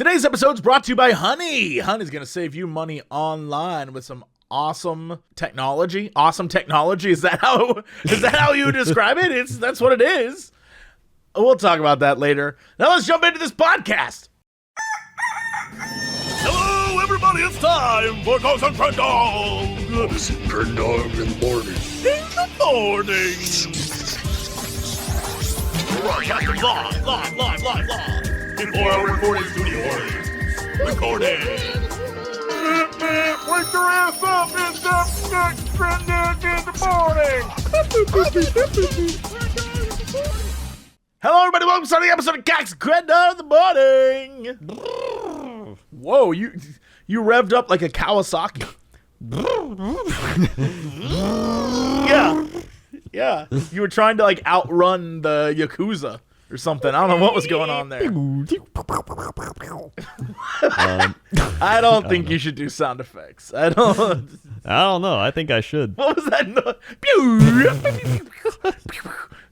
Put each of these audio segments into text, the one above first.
Today's episode is brought to you by Honey. Honey's going to save you money online with some awesome technology. Awesome technology? Is that how you describe it? That's what it is. We'll talk about that later. Now let's jump into this podcast. Hello, everybody. It's time for Ghosts and Crendor. Ghosts and Crendor in the morning. In the morning. Live. In 4-hour recording studio audience. Recording. Wake your ass up. It's up. Crendor in the morning. Hello, everybody. Welcome to the episode of Ghosts and Crendor in the morning. Whoa, you revved up like a Kawasaki. Yeah. You were trying to like outrun the Yakuza or something. I don't know what was going on there. I don't think you should do sound effects. I don't know. I think I should. What was that noise?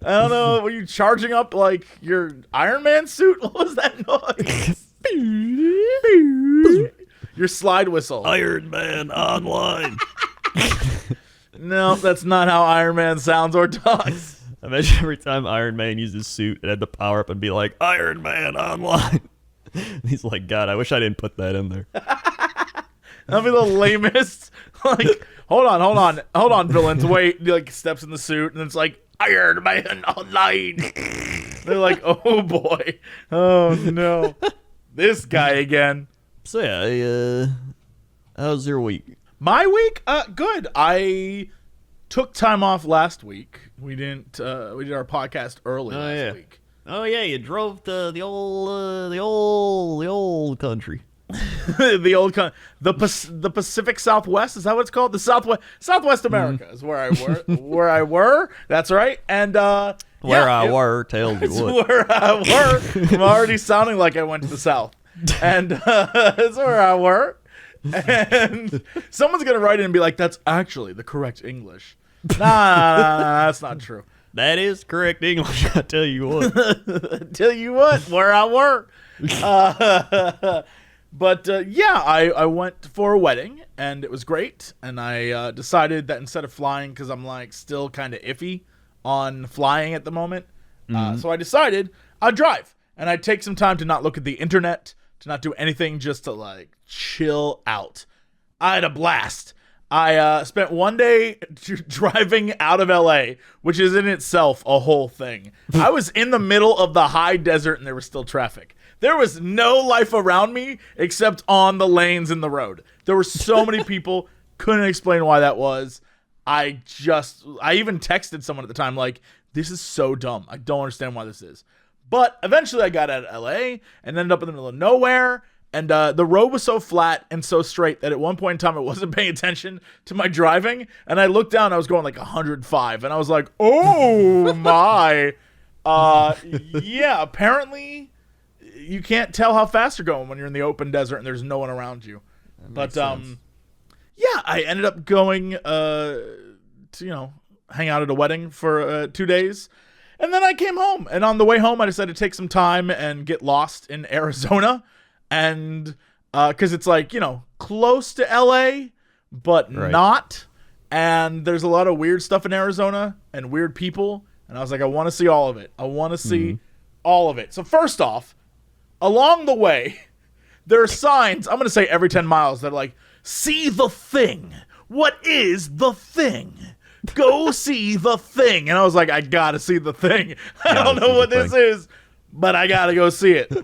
I don't know. Were you charging up like your Iron Man suit? What was that noise? Your slide whistle. Iron Man online. No, that's not how Iron Man sounds or talks. Imagine every time Iron Man used his suit, it had to power up and be like, Iron Man online. He's like, God, I wish I didn't put that in there. That'd be the lamest. Like, hold on, villains. Wait, he like steps in the suit and it's like, Iron Man online. They're like, oh boy. Oh no. This guy again. So yeah, how's your week? My week? Good. I took time off last week. We did our podcast early last week. Oh yeah, you drove to the old country. the Pacific Southwest, is that what it's called? The Southwest America is where I were. That's right. And tells you what. Where I were. I'm already sounding like I went to the South. And that's where I were. And someone's gonna write in and be like, "That's actually the correct English." Nah, that's not true. That is correct English. I tell you what. Where I were. But I went for a wedding and it was great. And I decided that instead of flying, because I'm like still kind of iffy on flying at the moment, so I decided I'd drive and I'd take some time to not look at the internet, to not do anything, just to like chill out. I had a blast. I spent one day driving out of LA, which is in itself a whole thing. I was in the middle of the high desert and there was still traffic. There was no life around me except on the lanes in the road. There were so many people, couldn't explain why that was. I even texted someone at the time like, this is so dumb. I don't understand why this is. But eventually I got out of LA and ended up in the middle of nowhere. And the road was so flat and so straight that at one point in time I wasn't paying attention to my driving. And I looked down, I was going like 105. And I was like, oh my. Yeah, apparently you can't tell how fast you're going when you're in the open desert and there's no one around you. But I ended up going to hang out at a wedding for 2 days. And then I came home. And on the way home I decided to take some time and get lost in Arizona. And because it's like, close to LA, but not. And there's a lot of weird stuff in Arizona and weird people. And I was like, I want to see all of it. I want to see all of it. So first off, along the way, there are signs, I'm going to say every 10 miles, that are like, see the thing. What is the thing? Go see the thing. And I was like, I got to see the thing. I don't know what this is, but I got to go see it.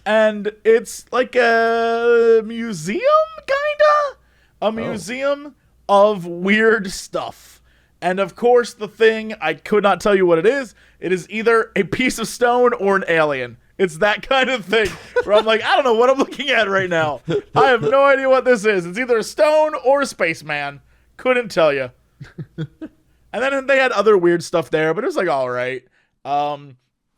And it's like a museum, kinda? A museum of weird stuff. And of course, the thing, I could not tell you what it is. It is either a piece of stone or an alien. It's that kind of thing where I'm like, I don't know what I'm looking at right now. I have no idea what this is. It's either a stone or a spaceman. Couldn't tell you. And then they had other weird stuff there, but it was like, all right.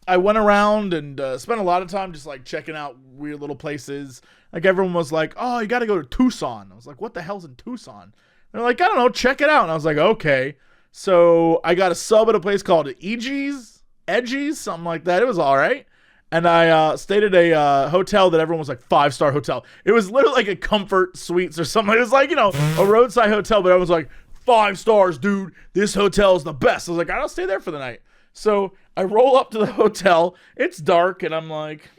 I went around and spent a lot of time just like checking out weird little places. Like everyone was like, oh, you got to go to Tucson. I was like, what the hell's in Tucson? And they're like, I don't know, check it out. And I was like, okay. So I got a sub at a place called Edgy's, something like that. It was all right. And I stayed at a hotel that everyone was like 5-star hotel. It was literally like a Comfort Suites or something. It was like, a roadside hotel, but everyone was like, 5 stars, dude. This hotel is the best. I was like, I'll stay there for the night. So I roll up to the hotel. It's dark, and I'm like,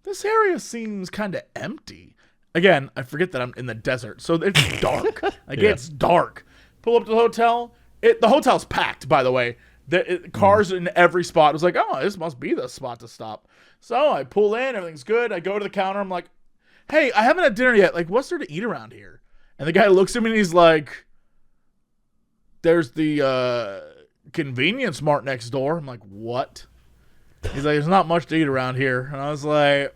this area seems kind of empty. Again, I forget that I'm in the desert, so it's dark. It's dark. Pull up to the hotel. The hotel's packed, by the way. Cars in every spot. I was like, oh, this must be the spot to stop. So I pull in. Everything's good. I go to the counter. I'm like, hey, I haven't had dinner yet. Like, what's there to eat around here? And the guy looks at me, and he's like, there's the convenience mart next door. I'm like, what? He's like, there's not much to eat around here. And I was like,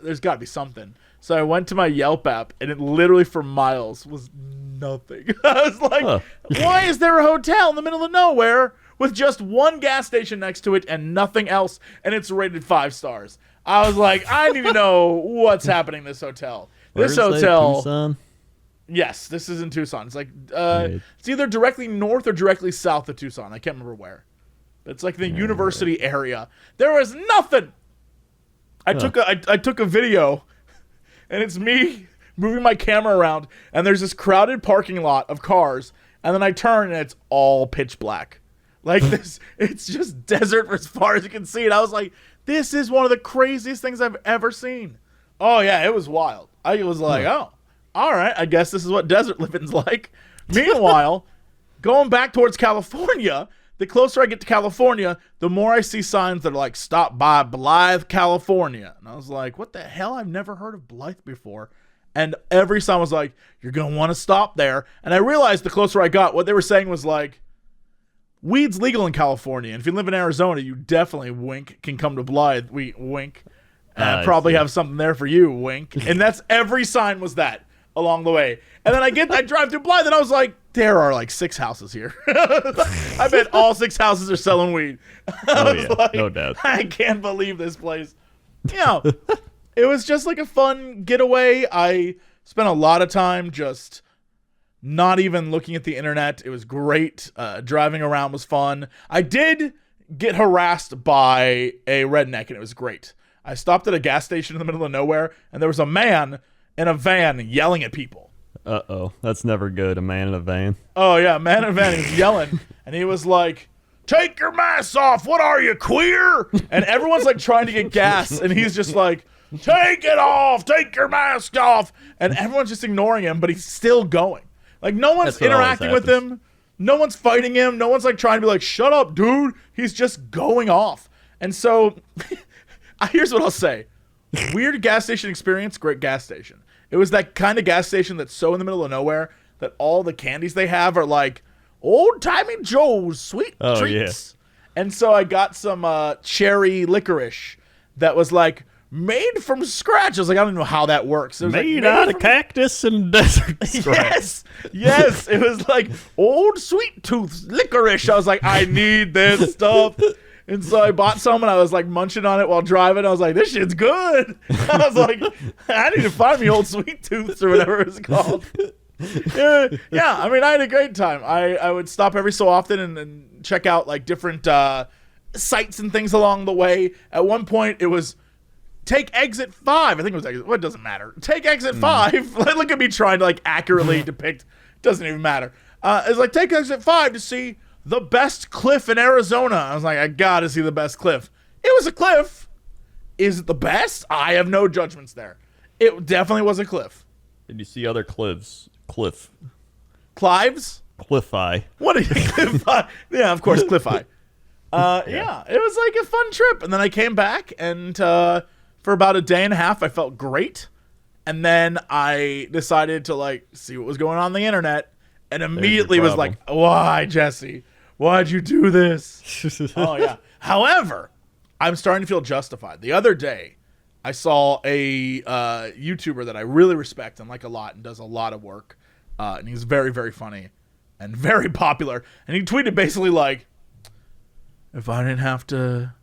there's got to be something. So I went to my Yelp app, and it literally for miles was nothing. I was like, why is there a hotel in the middle of nowhere with just one gas station next to it and nothing else, and it's rated 5 stars? I was like, I need to know what's happening in this hotel. This hotel. Tucson? Yes, this is in Tucson. It's like it's either directly north or directly south of Tucson. I can't remember where. But it's like the university area. There was nothing. I took a video, and it's me moving my camera around, and there's this crowded parking lot of cars, and then I turn, and it's all pitch black. Like this, it's just desert as far as you can see. And I was like, this is one of the craziest things I've ever seen. Oh, yeah, it was wild. I was like, oh, all right, I guess this is what desert living's like. Meanwhile, going back towards California, the closer I get to California, the more I see signs that are like, stop by Blythe, California. And I was like, what the hell? I've never heard of Blythe before. And every sign was like, you're going to want to stop there. And I realized the closer I got, what they were saying was like, weed's legal in California. And if you live in Arizona, you definitely can come to Blythe. We wink. Probably have something there for you, wink. And that's every sign was that along the way. And then I drive through Blythe, and I was like, there are like 6 houses here. I bet all 6 houses are selling weed. No doubt. I can't believe this place. It was just like a fun getaway. I spent a lot of time just not even looking at the internet. It was great. Driving around was fun. I did get harassed by a redneck, and it was great. I stopped at a gas station in the middle of nowhere, and there was a man in a van yelling at people. Uh-oh. That's never good, a man in a van. Oh, yeah, man in a van. He was yelling, and he was like, take your mask off. What are you, queer? And everyone's like trying to get gas, and he's just like, take it off. Take your mask off. And everyone's just ignoring him, but he's still going. Like, no one's interacting with him. No one's fighting him. No one's like trying to be like, shut up, dude. He's just going off. And so here's what I'll say. Weird gas station experience, great gas station. It was that kind of gas station that's so in the middle of nowhere that all the candies they have are like old-timey Joe's sweet treats. Yeah. And so I got some cherry licorice that was like made from scratch. I was like, I don't know how that works. It was made out of cactus and desert scratch. Yes. It was like old sweet tooth licorice. I was like, I need this stuff. And so I bought some, and I was like munching on it while driving. I was like, this shit's good. I was like, I need to find me old sweet tooths or whatever it's called. Yeah, I mean, I had a great time. I would stop every so often and check out like different sites and things along the way. At one point, it was take exit 5. I think it was exit. Well, it doesn't matter. Take exit 5. Look at me trying to like accurately depict. Doesn't even matter. It's like take exit 5 to see the best cliff in Arizona. I was like, I gotta see the best cliff. It was a cliff. Is it the best? I have no judgments there. It definitely was a cliff. Did you see other cliffs? Cliff. Clives? Cliff-eye. What are you, Cliff-eye? Yeah, of course, Cliff-eye. Yeah, it was like a fun trip. And then I came back, and for about a day and a half, I felt great. And then I decided to like see what was going on the internet, and immediately was like, why, Jesse? Why'd you do this? Oh, yeah. However, I'm starting to feel justified. The other day, I saw a YouTuber that I really respect and like a lot and does a lot of work. And he's very, very funny and very popular. And he tweeted basically like, if I didn't have to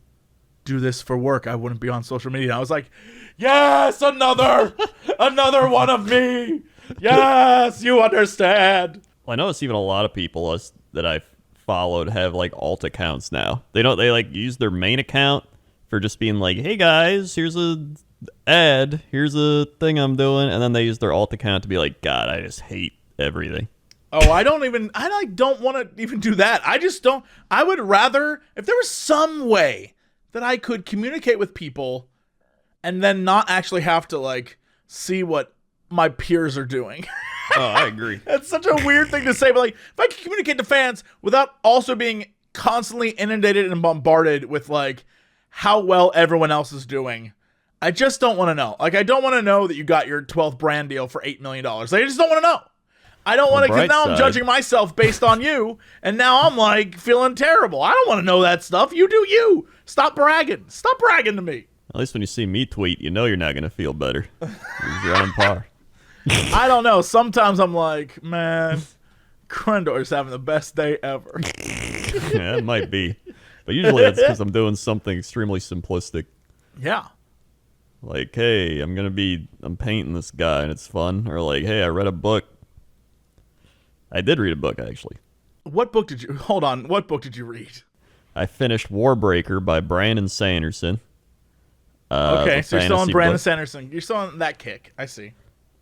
do this for work, I wouldn't be on social media. And I was like, yes, another one of me. Yes, you understand. Well, I notice even a lot of people that I've followed have like alt accounts now. They like use their main account for just being like, hey guys, here's a ad, here's a thing I'm doing, and then they use their alt account to be like, God, I just hate everything. Oh, I don't want to even do that. I just don't. I would rather, if there was some way that I could communicate with people and then not actually have to like see what my peers are doing. Oh, I agree. That's such a weird thing to say, but like, if I could communicate to fans without also being constantly inundated and bombarded with like how well everyone else is doing, I just don't want to know. Like, I don't want to know that you got your 12th brand deal for $8 million. Like, I just don't want to know. I don't want to, because now I'm judging myself based on you, and now I'm like feeling terrible. I don't want to know that stuff. You do you. Stop bragging. Stop bragging to me. At least when you see me tweet, you know you're not going to feel better. You're on par. I don't know. Sometimes I'm like, man, Crendor's having the best day ever. Yeah, it might be. But usually that's because I'm doing something extremely simplistic. Yeah. Like, hey, I'm painting this guy and it's fun. Or like, hey, I read a book. I did read a book, actually. What book did you read? I finished Warbreaker by Brandon Sanderson. Okay, so you're still on Brandon book. Sanderson. You're still on that kick. I see.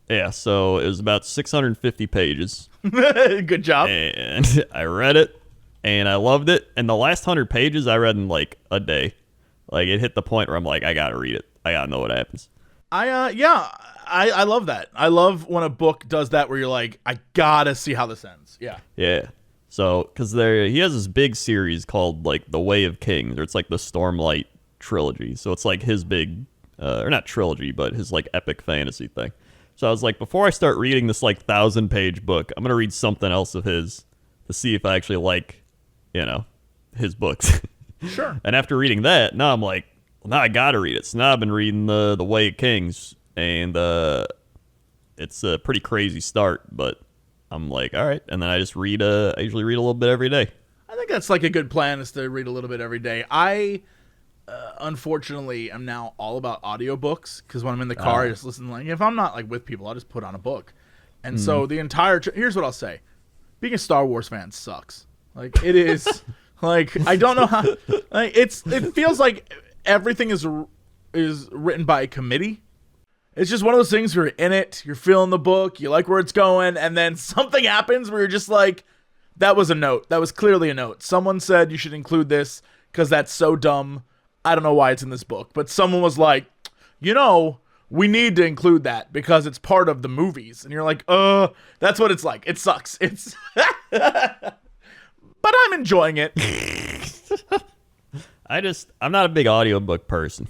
Yeah, so it was about 650 pages. Good job. And I read it, and I loved it. And the last 100 pages I read in like a day. Like, it hit the point where I'm like, I gotta read it. I gotta know what happens. I love that. I love when a book does that where you're like, I gotta see how this ends. Yeah. Yeah. So, because he has this big series called like The Way of Kings, or it's like the Stormlight trilogy. So it's like his big, or not trilogy, but his like epic fantasy thing. So I was like, before I start reading this like 1,000-page book, I'm gonna read something else of his to see if I actually like, his books. Sure. And after reading that, now I'm like, well, now I gotta read it. So now I've been reading the Way of Kings, and it's a pretty crazy start, but I'm like, all right. And then I just read. I usually read a little bit every day. I think that's like a good plan, is to read a little bit every day. I unfortunately am now all about audiobooks, because when I'm in the car, I just listen. Like, if I'm not like with people, I'll just put on a book. And so the entire here's what I'll say: being a Star Wars fan sucks. Like, it is. Like, I don't know how. Like, it feels like everything is written by a committee. It's just one of those things where you're in it, you're feeling the book, you like where it's going, and then something happens where you're just like, that was a note. That was clearly a note. Someone said you should include this because that's so dumb. I don't know why it's in this book, but someone was like, we need to include that because it's part of the movies. And you're like, that's what it's like. It sucks. It's, but I'm enjoying it. I'm not a big audiobook person.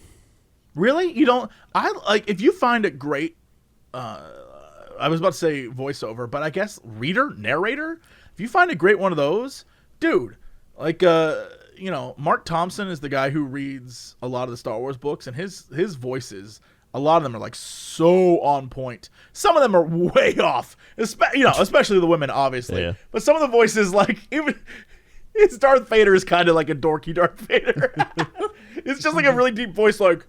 Really? You don't? If you find it great, I was about to say voiceover, but I guess narrator. If you find a great one of those, dude, like, Mark Thompson is the guy who reads a lot of the Star Wars books, and his voices, a lot of them are like so on point. Some of them are way off, especially the women, obviously. Yeah. But some of the voices, like, even his Darth Vader is kind of like a dorky Darth Vader. It's just like a really deep voice, like,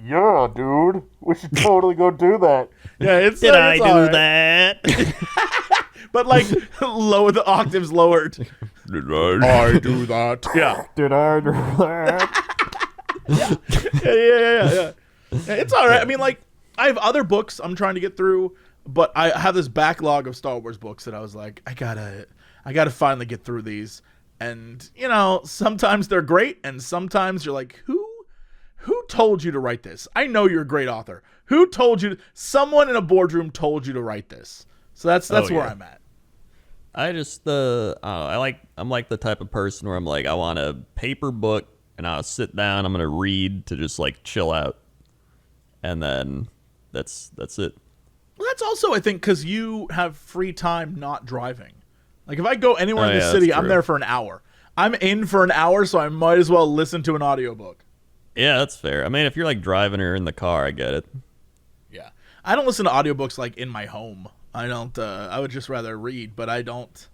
yeah, dude, we should totally go do that. Yeah, Did I do that? But like, the octaves lowered. Did I do that? Yeah. Did I do that? Yeah. It's all right. I mean, like, I have other books I'm trying to get through, but I have this backlog of Star Wars books that I was like, I gotta finally get through these. And sometimes they're great, and sometimes you're like, Who told you to write this? I know you're a great author. Who told you? Someone in a boardroom told you to write this. So that's where I'm at. I just I'm like the type of person where I'm like, I want a paper book and I'll sit down, I'm gonna read to just like chill out, and then that's it. Well, that's also, I think, because you have free time not driving. Like, if I go anywhere in the city, I'm there for an hour. I'm in for an hour, so I might as well listen to an audiobook. Yeah, that's fair. I mean, if you're like driving or in the car, I get it. Yeah. I don't listen to audiobooks like in my home. I don't, I would just rather read, but I don't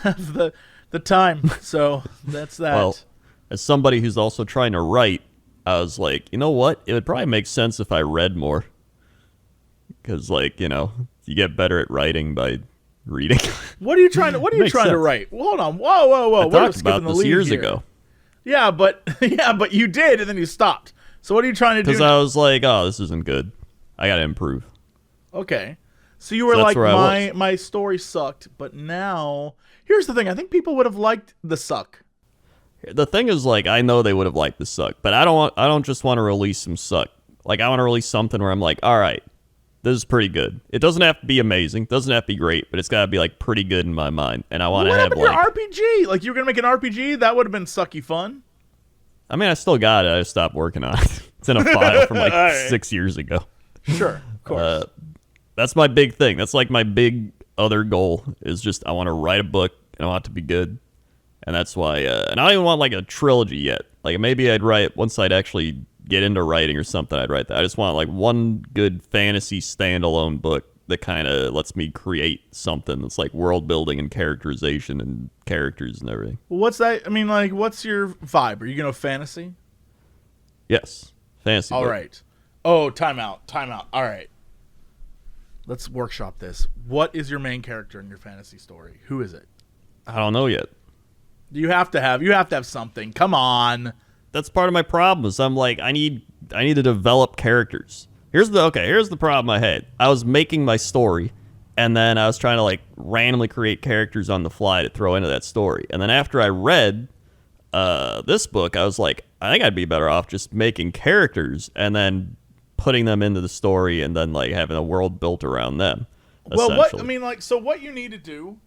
have the time. So that's that. Well, as somebody who's also trying to write, I was like, you know what? It would probably make sense if I read more. Because, like, you get better at writing by reading. What are you trying to write? Well, hold on. Whoa. I talked about this years ago. Yeah, but you did, and then you stopped. So what are you trying to do? Because I was like, oh, this isn't good. I got to improve. Okay. So you were So that's like, where my story sucked, but now here's the thing. I think people would have liked the suck. The thing is, like, I know they would have liked the suck, but I don't just want to release some suck. Like, I want to release something where I'm like, all right, this is pretty good. It doesn't have to be amazing, doesn't have to be great, but it's got to be like pretty good in my mind. And I want to have like, your RPG? Like, you were gonna make an RPG? That would have been sucky fun. I mean, I still got it. I just stopped working on it. It's in a file from like right. 6 years ago. Sure, of course. That's my big thing. That's like my big other goal is just I want to write a book and I want it to be good. And that's why, and I don't even want like a trilogy yet. Like maybe I'd write, once I'd actually get into writing or something, I'd write that. I just want like one good fantasy standalone book that kind of lets me create something that's like world building and characterization and characters and everything. Well, what's that? I mean, like, what's your vibe? Are you gonna fantasy? Yes, fantasy. All book. right. Oh, time out. All right. Let's workshop this. What is your main character in your fantasy story? Who is it? I don't know yet. You have to have something. Come on. That's part of my problem. Is I'm like I need to develop characters. Here's the problem I had. I was making my story, and then I was trying to like randomly create characters on the fly to throw into that story. And then after I read this book, I was like, I think I'd be better off just making characters and then putting them into the story, and then like having a world built around them. Well, what you need to do,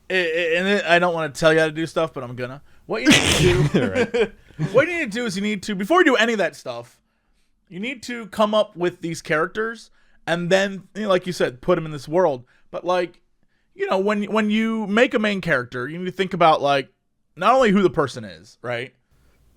and I don't want to tell you how to do stuff, but I'm gonna. What you need to do, Right. what you need to do is you need to, before you do any of that stuff, you need to come up with these characters, and then, like you said, put them in this world. But like, when you make a main character, you need to think about like not only who the person is, right?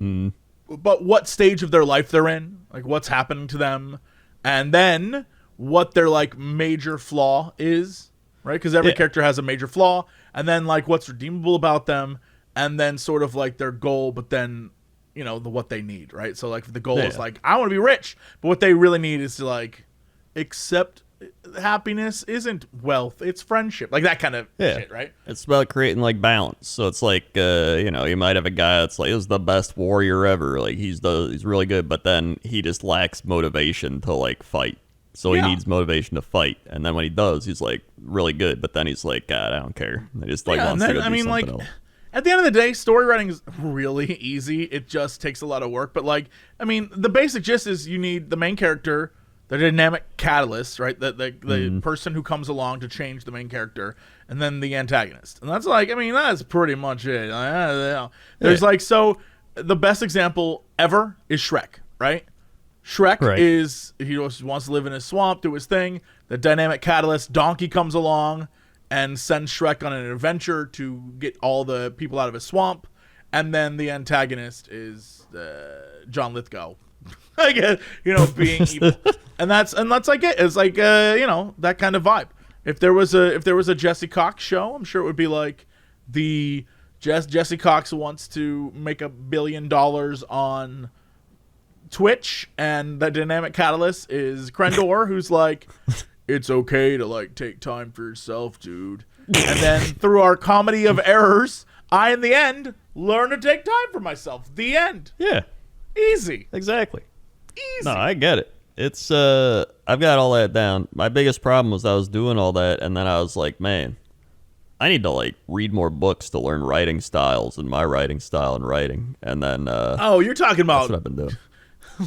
Mm. But what stage of their life they're in, like what's happening to them, and then what their like major flaw is, right? Because every character has a major flaw, and then like what's redeemable about them, and then sort of like their goal, but then what they need, right? So like the goal is like, I want to be rich, but what they really need is to like accept happiness isn't wealth, it's friendship, like that kind of shit, right? It's about creating like balance. So it's like you might have a guy that's like, is the best warrior ever, like he's really good, but then he just lacks motivation to like fight, so he needs motivation to fight, and then when he does, he's like really good, but then he's like, God, I don't care. I just like wants to go do something else. At the end of the day, story writing is really easy. It just takes a lot of work. But like, I mean, the basic gist is you need the main character, the dynamic catalyst, right? The person who comes along to change the main character, and then the antagonist. And that's like, I mean, that's pretty much it. There's like, so the best example ever is Shrek, right? Shrek is, he wants to live in his swamp, do his thing. The dynamic catalyst, Donkey, comes along and sends Shrek on an adventure to get all the people out of his swamp. And then the antagonist is John Lithgow, I guess, being evil. and that's like it. It's like that kind of vibe. If there was a Jesse Cox show, I'm sure it would be like the Jesse Cox wants to make $1 billion on Twitch, and the dynamic catalyst is Crendor, who's like, it's okay to like take time for yourself, dude. And then through our comedy of errors, I in the end learn to take time for myself. The end. Yeah. Easy. Exactly. Easy. No, I get it. It's I've got all that down. My biggest problem was I was doing all that, and then I was like, man, I need to like read more books to learn writing styles and my writing style and writing. And then you're talking about that's what I've been doing.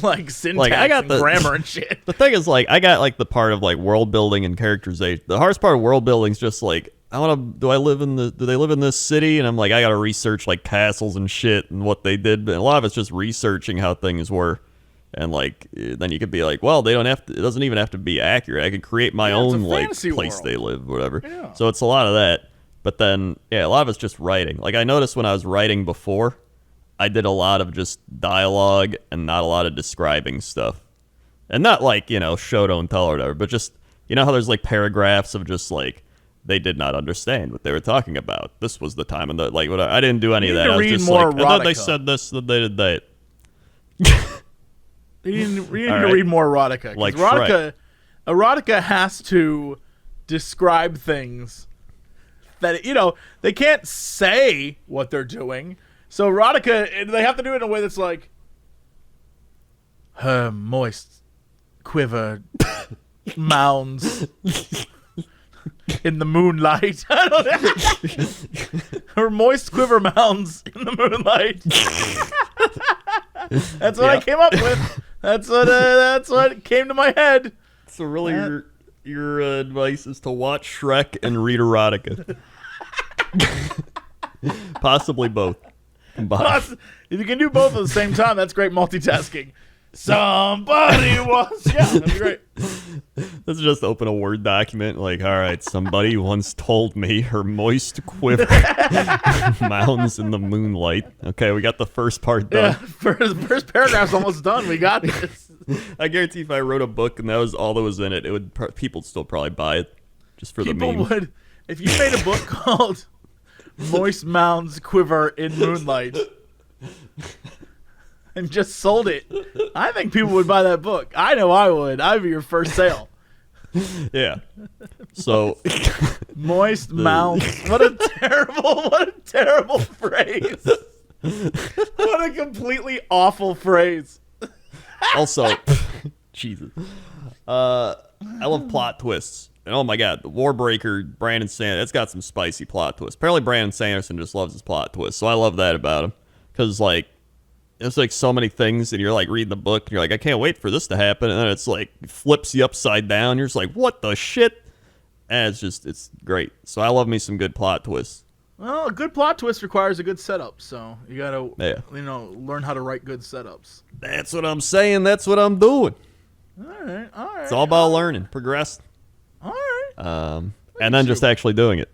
like syntax, like I got and grammar and shit. The thing is, like, I got like the part of like world building and characterization. The hardest part of world building is just like, do they live in this city? And I'm like, I gotta research like castles and shit and what they did. But a lot of it's just researching how things were. And like, then you could be like, well, it doesn't even have to be accurate. I could create my own like place world. They live, whatever. Yeah. So it's a lot of that. But then, a lot of it's just writing. Like I noticed when I was writing before, I did a lot of just dialogue and not a lot of describing stuff. And not like, show don't tell or whatever, but just, how there's like paragraphs of just like, they did not understand what they were talking about. This was the time, and like, whatever. I didn't do any of that. I was just like, I thought they said this, that they did that. You need to read more erotica. Like erotica has to describe things that, they can't say what they're doing. So erotica, they have to do it in a way that's like her moist quiver mounds in the moonlight. I don't know. Her moist quiver mounds in the moonlight. That's what I came up with. That's what came to my head. So really, your advice is to watch Shrek and read erotica. Possibly both. If you can do both at the same time, that's great multitasking. Somebody wants. Yeah, that'd be great. Let's just open a Word document. Like, all right, somebody once told me her moist quiver mounds in the moonlight. Okay, we got the first part done. Yeah, the first paragraph's almost done. We got this. I guarantee if I wrote a book and that was all that was in it, people would still probably buy it just for the meme. People would. If you made a book called Moist Mounds Quiver in Moonlight and just sold it, I think people would buy that book. I know I would. I'd be your first sale. Yeah. So Moist Mounds. What a terrible phrase. What a completely awful phrase. Also, Jesus. I love plot twists. And oh my God, the Warbreaker, Brandon Sanderson, it's got some spicy plot twists. Apparently Brandon Sanderson just loves his plot twists. So I love that about him. Because, like, it's like so many things, and you're like reading the book, and you're like, I can't wait for this to happen. And then it's like, flips you upside down. You're just like, what the shit? And it's great. So I love me some good plot twists. Well, a good plot twist requires a good setup. So you got to, learn how to write good setups. That's what I'm saying. That's what I'm doing. All right. It's all about learning, progressing. All right. And then just actually doing it.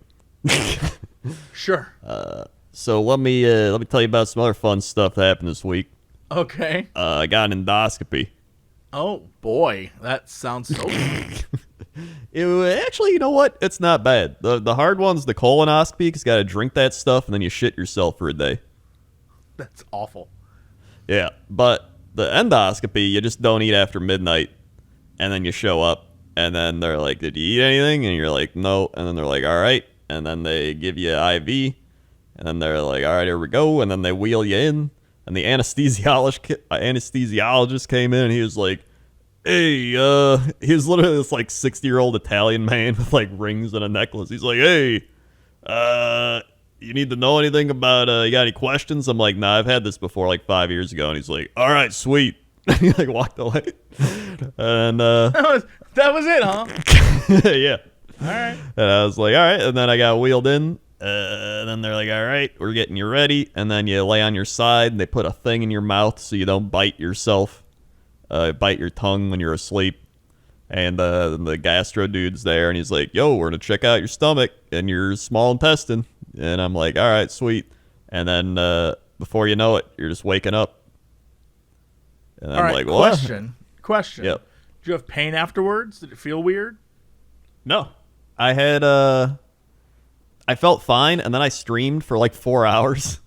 Sure. So let me tell you about some other fun stuff that happened this week. Okay. I got an endoscopy. Oh boy, that sounds so good. Actually, you know what? It's not bad. The hard one's the colonoscopy, because you got to drink that stuff and then you shit yourself for a day. That's awful. Yeah, but the endoscopy, you just don't eat after midnight, and then you show up. And then they're like, did you eat anything? And you're like, no. And then they're like, all right. And then they give you an IV. And then they're like, all right, here we go. And then they wheel you in. And the anesthesiologist came in, and he was like, hey, he was literally this like 60-year-old Italian man with like rings and a necklace. He's like, hey, you need to know anything about, you got any questions? I'm like, nah, I've had this before like 5 years ago. And he's like, all right, sweet. He like walked away. And that was it, huh? Yeah. All right. And I was like, all right. And then I got wheeled in. And then they're like, all right, we're getting you ready. And then you lay on your side, and they put a thing in your mouth so you don't bite yourself, bite your tongue when you're asleep. And the gastro dude's there, and he's like, yo, we're going to check out your stomach and your small intestine. And I'm like, all right, sweet. And then before you know it, you're just waking up. And I'm like, what? Question. Yep. Did you have pain afterwards? Did it feel weird? No. I had, I felt fine, and then I streamed for like 4 hours.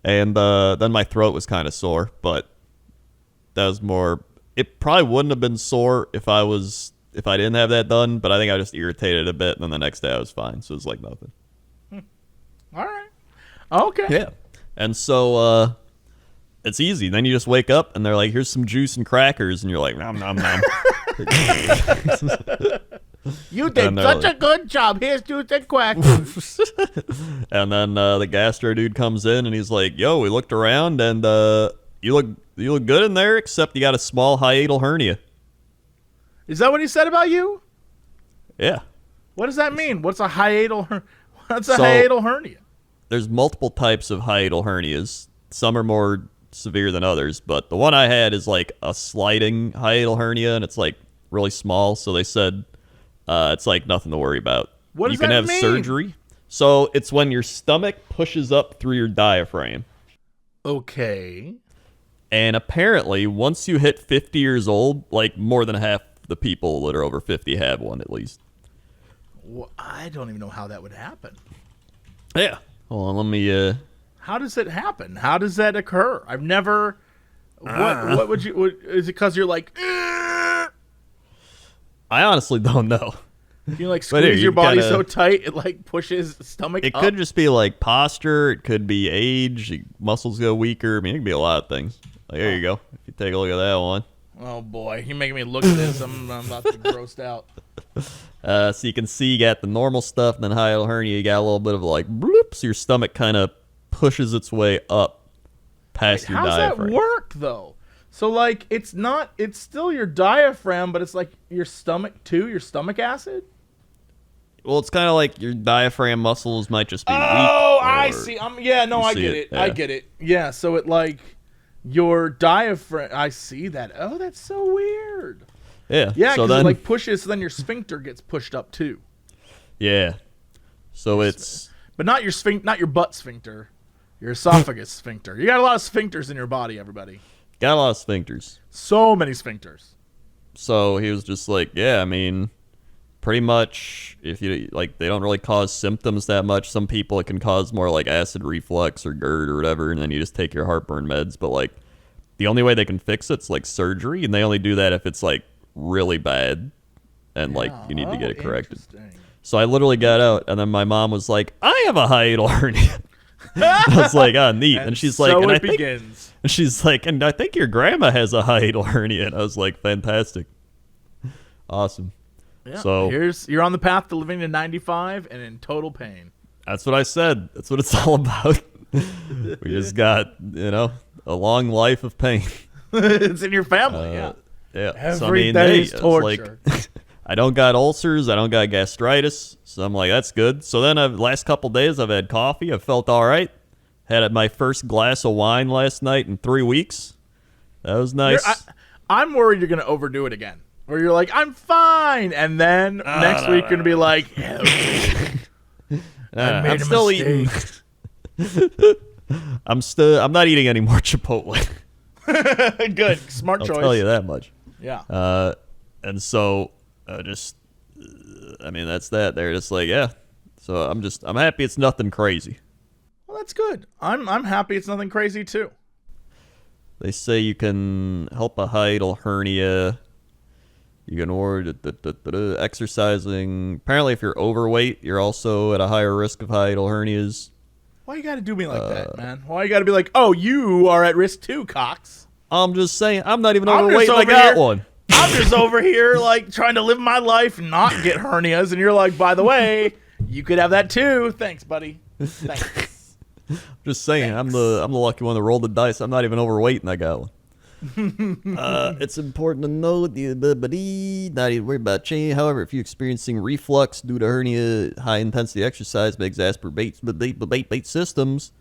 And then my throat was kind of sore, but that was more, it probably wouldn't have been sore if I didn't have that done, but I think I just irritated a bit, and then the next day I was fine, so it was like nothing. All right. Okay. Yeah. And so, it's easy. Then you just wake up, and they're like, here's some juice and crackers, and you're like, nom, nom, nom. You did such a good job. Here's juice and crackers. And then the gastro dude comes in, and he's like, yo, we looked around, and you look good in there, except you got a small hiatal hernia. Is that what he said about you? Yeah. What does that mean? What's a hiatal hernia? There's multiple types of hiatal hernias. Some are more severe than others, but the one I had is like a sliding hiatal hernia, and it's like really small, so they said it's like nothing to worry about. What does you can that have mean? Surgery. So it's when your stomach pushes up through your diaphragm. Okay. And apparently, once you hit 50 years old, like more than half the people that are over 50 have one at least. Well, I don't even know how that would happen. Yeah. Hold on, let me... How does it happen? How does that occur? I've never... What would you... is it because you're like... I honestly don't know. You like squeeze your body so tight it like pushes the stomach It up? could just be like posture. It could be age. Muscles go weaker. I mean, it could be a lot of things. Like, there you go. If you take a look at that one. Oh boy, you're making me look at this. I'm about to be grossed out. So you can see you got the normal stuff, and then hiatal hernia, you got a little bit of like bloop, so your stomach kind of pushes its way up past your diaphragm. How's that work though? So like it's still your diaphragm, but it's like your stomach too, your stomach acid? Well, it's kind of like your diaphragm muscles might just be weak. Oh, I see. I get it. Yeah. I get it. Yeah, so it like your diaphragm. I see that. Oh, that's so weird. Yeah. Yeah, so because it like pushes, so then your sphincter gets pushed up too. Yeah. So it's. But not your butt sphincter, your esophagus sphincter. You got a lot of sphincters in your body, everybody. Got a lot of sphincters. So many sphincters. So he was just like, yeah, I mean, pretty much if you like, they don't really cause symptoms that much. Some people it can cause more like acid reflux or GERD or whatever, and then you just take your heartburn meds. But like, the only way they can fix it's like surgery, and they only do that if it's like really bad and like you need to get it corrected. So I literally got out, and then my mom was like, I have a hiatal hernia. I was like, oh, neat. And she's like, so and it begins. And she's like, and I think your grandma has a hiatal hernia. And I was like, fantastic. Awesome. Yeah, so you're on the path to living to 95 and in total pain. That's what I said. That's what it's all about. We just got, a long life of pain. It's in your family, yeah. Yeah. Every day is torture. Like, I don't got ulcers. I don't got gastritis. So I'm like, that's good. So then last couple days I've had coffee. I felt all right. Had my first glass of wine last night in 3 weeks. That was nice. I'm worried you're going to overdo it again. Where you're like, I'm fine. And then next week you're going to be like, I'm still eating. I'm not eating any more Chipotle. Good. Smart choice. I'll tell you that much. Yeah. And so that's that. They're just like, yeah. So I'm happy it's nothing crazy. Well, that's good. I'm happy it's nothing crazy too. They say you can help a hiatal hernia. You can order exercising. Apparently, if you're overweight, you're also at a higher risk of hiatal hernias. Why you gotta do me like that, man? Why you gotta be like, oh, you are at risk too, Cox? I'm just saying, I'm not even overweight and I got one. I'm just over here, like, trying to live my life and not get hernias, and you're like, by the way, you could have that too. Thanks, buddy. Thanks. Just saying, thanks. I'm the lucky one that rolled the dice. I'm not even overweight and I got one. It's important to know not even worry about change. However, if you're experiencing reflux due to hernia, high intensity exercise may exacerbate systems.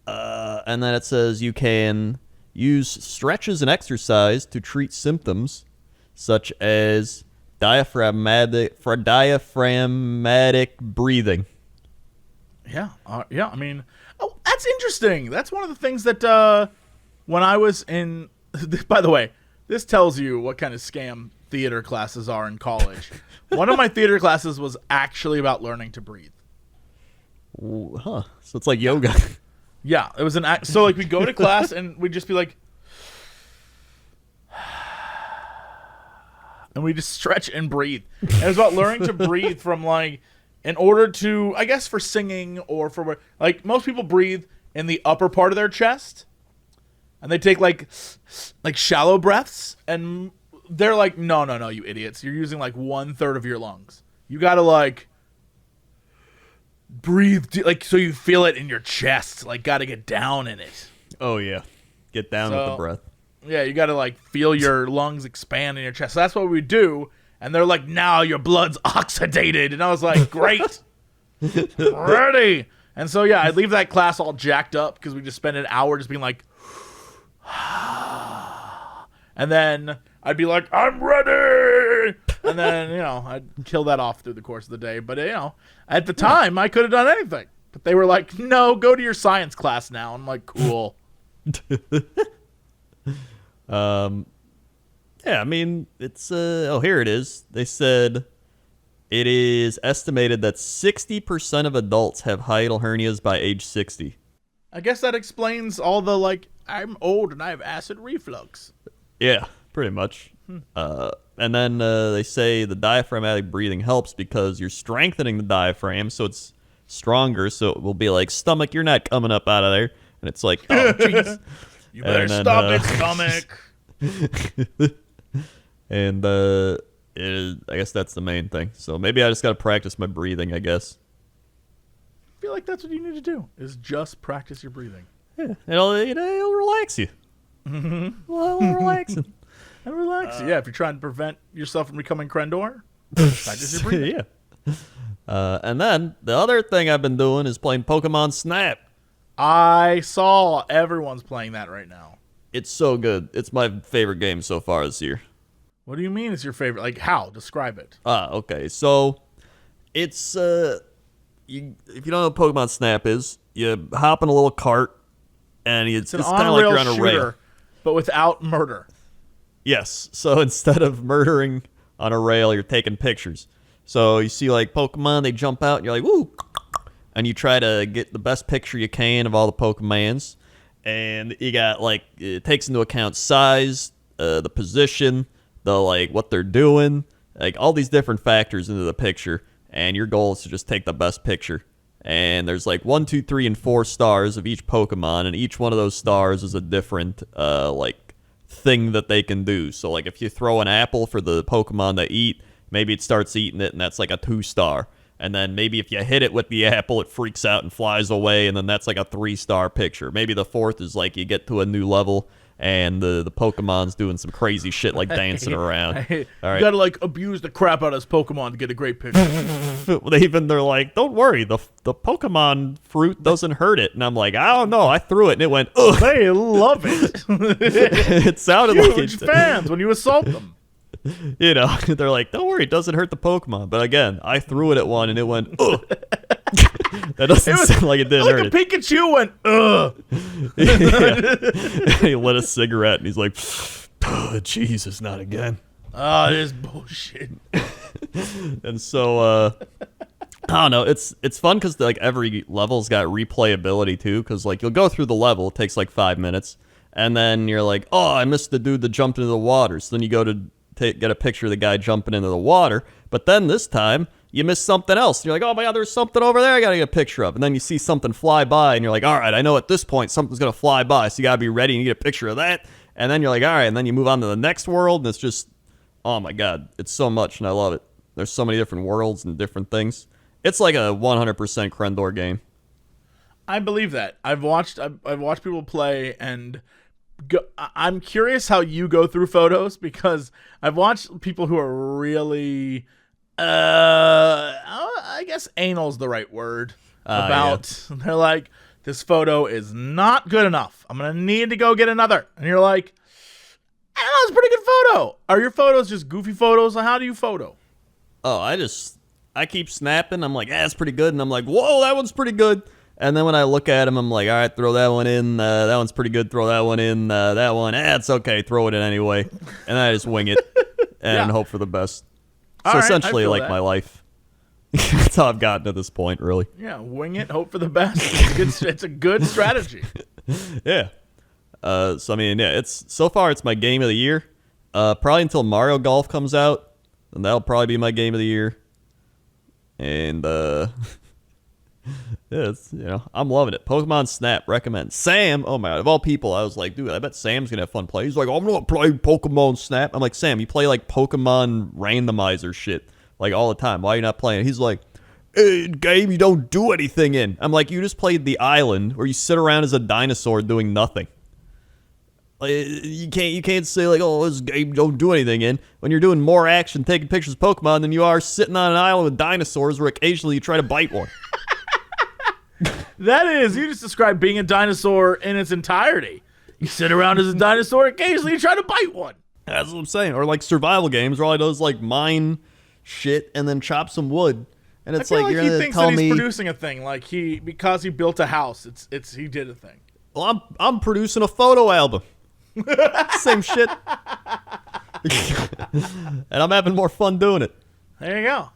And then it says you can use stretches and exercise to treat symptoms such as diaphragmatic breathing. Yeah. I mean, that's interesting. That's one of the things that when I was in. By the way, this tells you what kind of scam theater classes are in college. One of my theater classes was actually about learning to breathe. Huh. So it's like yoga. Yeah, it was so like we go to class and we'd just be like, and we just stretch and breathe. And it was about learning to breathe from like, in order to, I guess for singing or for like most people breathe in the upper part of their chest. And they take like shallow breaths, and they're like, no, you idiots! You're using like 1/3 of your lungs. You gotta like breathe, like so you feel it in your chest. Like, gotta get down in it. Oh yeah, get down with the breath. Yeah, you gotta like feel your lungs expand in your chest. So that's what we do. And they're like, now your blood's oxidated, and I was like, great, ready. And so yeah, I'd leave that class all jacked up because we just spent an hour just being like. And then I'd be like, I'm ready. And then, I'd kill that off through the course of the day. But, at the time, I could have done anything. But they were like, no, go to your science class now. I'm like, cool. Yeah, I mean, it's, here it is. They said it is estimated that 60% of adults have hiatal hernias by age 60. I guess that explains all the, like, I'm old and I have acid reflux. Yeah, pretty much. And then they say the diaphragmatic breathing helps because you're strengthening the diaphragm, so it's stronger. So it will be like, stomach, you're not coming up out of there. And it's like, oh, jeez. You better stop it, stomach. And I guess that's the main thing. So maybe I just got to practice my breathing, I guess. I feel like that's what you need to do, is just practice your breathing. Yeah, it'll relax you. Well, relaxing. And relax. Yeah, if you're trying to prevent yourself from becoming Crendor, practice your breathing. Yeah. And then the other thing I've been doing is playing Pokemon Snap. I saw everyone's playing that right now. It's so good. It's my favorite game so far this year. What do you mean it's your favorite? Like, how? Describe it. Okay. So it's if you don't know what Pokemon Snap is, you hop in a little cart and it's kind of like you're on a rail, but without murder. Yes. So instead of murdering on a rail, you're taking pictures. So you see like Pokemon, they jump out and you're like, woo, and you try to get the best picture you can of all the Pokemons. And you got like, it takes into account size, the position, the like what they're doing, like all these different factors into the picture. And your goal is to just take the best picture. And there's like 1, 2, 3, and 4 stars of each Pokemon, and each one of those stars is a different like thing that they can do. So like if you throw an apple for the Pokemon to eat, maybe it starts eating it, and that's like a 2-star. And then maybe if you hit it with the apple, it freaks out and flies away, and then that's like a 3-star picture. Maybe the 4th is like you get to a new level, and the Pokemon's doing some crazy shit like dancing around. All right. You gotta like abuse the crap out of this Pokemon to get a great picture. They're like, don't worry, the Pokemon fruit doesn't hurt it. And I'm like, I don't know. I threw it and it went, ugh. They love it. It sounded Huge like fans when you assault them. You know, they're like, don't worry, it doesn't hurt the Pokemon. But again, I threw it at one and it went, ugh. That doesn't sound like it didn't hurt it. Pikachu went, ugh. He lit a cigarette and he's like, oh, Jesus, not again. Oh, this is bullshit. And so, I don't know. It's fun because like every level's got replayability too. Because like you'll go through the level, it takes like 5 minutes, and then you're like, oh, I missed the dude that jumped into the water. So then you go to get a picture of the guy jumping into the water. But then this time you miss something else. And you're like, oh my God, there's something over there I gotta get a picture of. And then you see something fly by, and you're like, all right, I know at this point something's gonna fly by, so you gotta be ready and you get a picture of that. And then you're like, all right, and then you move on to the next world, and it's just, oh my God, it's so much, and I love it. There's so many different worlds and different things. It's like a 100% Crendor game. I believe that. I've watched people play, and I'm curious how you go through photos, because I've watched people who are really, I guess anal's the right word, they're like, this photo is not good enough. I'm going to need to go get another. And you're like, I don't know, it's a pretty good photo. Are your photos just goofy photos? How do you photo? Oh, I keep snapping. I'm like, that's pretty good. And I'm like, whoa, that one's pretty good. And then when I look at them, I'm like, all right, throw that one in. That one's pretty good. Throw that one in. That one, it's okay. Throw it in anyway. And I just wing it and hope for the best. So essentially, like my life. That's how I've gotten to this point, really. Yeah, wing it, hope for the best. It's a good strategy. Yeah. So I mean, yeah, so far it's my game of the year. Probably until Mario Golf comes out, and that'll probably be my game of the year. And yeah, I'm loving it. Pokemon Snap, recommend. Sam, oh my God, of all people, I was like, dude, I bet Sam's gonna have fun playing. He's like, I'm gonna play Pokemon Snap. I'm like, Sam, you play like Pokemon randomizer shit like all the time. Why are you not playing? He's like, game you don't do anything in. I'm like, you just played the island where you sit around as a dinosaur doing nothing. Like, you can't say like, oh, this game you don't do anything in, when you're doing more action taking pictures of Pokemon than you are sitting on an island with dinosaurs where occasionally you try to bite one. That is, you just described being a dinosaur in its entirety. You sit around as a dinosaur, occasionally you try to bite one. That's what I'm saying. Or like survival games where all he does is like mine shit and then chop some wood. And it's like, you're he gonna thinks tell that me he's producing a thing, like because he built a house, it's he did a thing. Well, I'm producing a photo album. Same shit. And I'm having more fun doing it. There you go.